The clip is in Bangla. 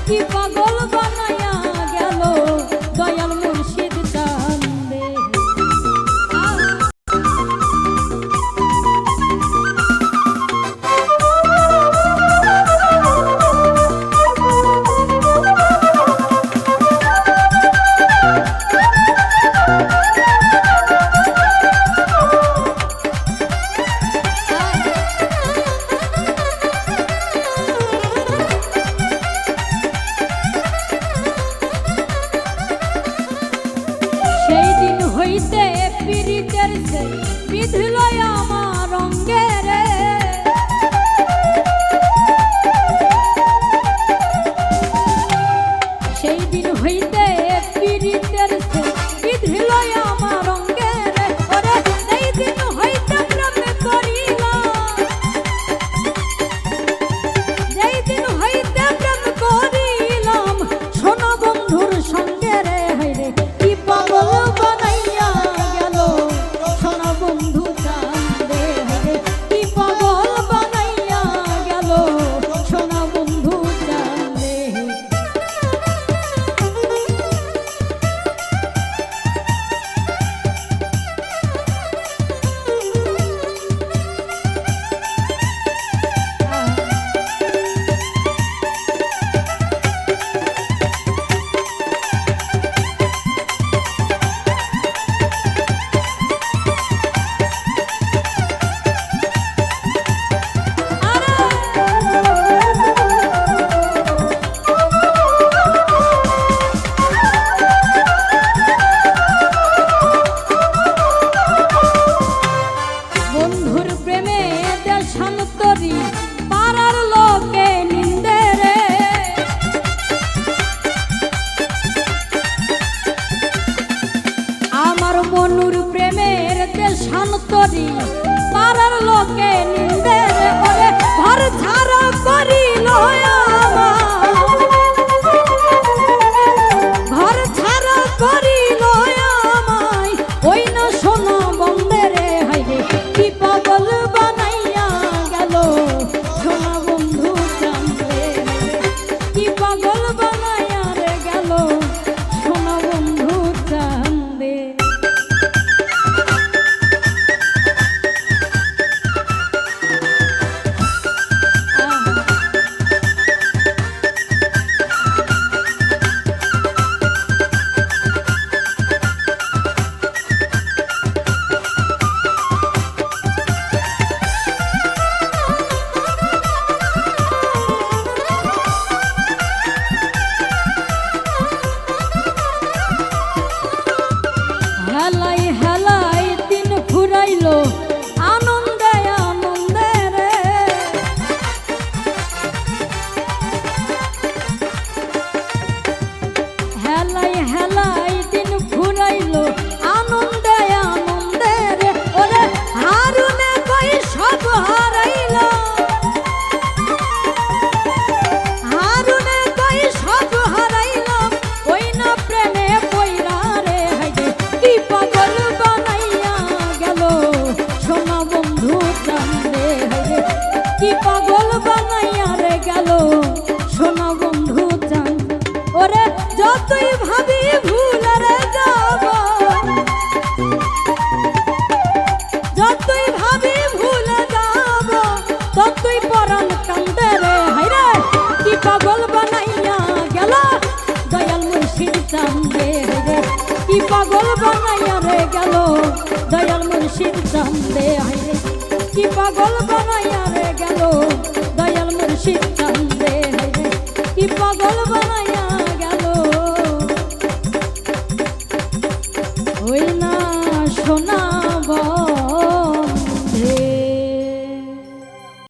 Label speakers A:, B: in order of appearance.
A: কি পাগল বানাইয়া গেল দয়াল মুর্শিদ চান্দে। হইতে পীড়িতের সে বিধল আমার অঙ্গে রে, সেই দিন হইতে পীড়িতের সে বিধল আমার অঙ্গে রে। ওরে সেই দিন হইতে প্রেম করিলাম, সেই দিন হইতে প্রেম করিলাম সোনা বন্ধুর সঙ্গে রে। হাইরে কি পাগল বানাইয়া গেল সোনা বন্ধু চান্দে। হাইরে কি পাগল বানাইয়া গেল সোনা বন্ধু চান্দে। বন্ধুর প্রেমে দেশান্তরী পাড়ার লোকে নিন্দে রে, আমার মনুর প্রেমের দেশান্তরী পাড়ার লোকে নিন্দে রে। ওরে ঘর ছাড়া করিল ঘর ছাড়া করিল আমায় ওই না সোনা বন্ধে রে। হাইরে কি পাগল বানাইয়া গেল সোনা বন্ধু চান্দে। কি পাগল বানাইয়া রে গেল সোনা বন্ধু চান্দে। হেলাই হেলাই দিন ফুরাইল আনন্দে আনন্দে রে, হেলাই হেলাই দিন ফুরাইল আনন্দে আনন্দে রে। ওরে হারুনে কই সব হারাইল, হারুনে কই সব হারাইলাম ওই না প্রেমে পইরা রে। হাইরে কি পাগল বানাইয়া গেল সোনা বন্ধু চান্দে। হাইরে কি পাগল বানাইয়া রে গেল সোনা বন্ধু চান্দ। ওরে যতই ভাবি ভুলে যাব, যতই ভাবি ভুলে যাব ততই পরাণ কান্দে রে। হাইরে কি পাগল বানাইয়া গেল দয়াল মুর্শিদ চান্দে। হাইরে কি পাগল বানাইয়া রে গেল দয়াল মুর্শিদ চান্দে। হাইরে কি পাগল বানাইয়া রে গেল দয়াল মুর্শিদ চান্দে।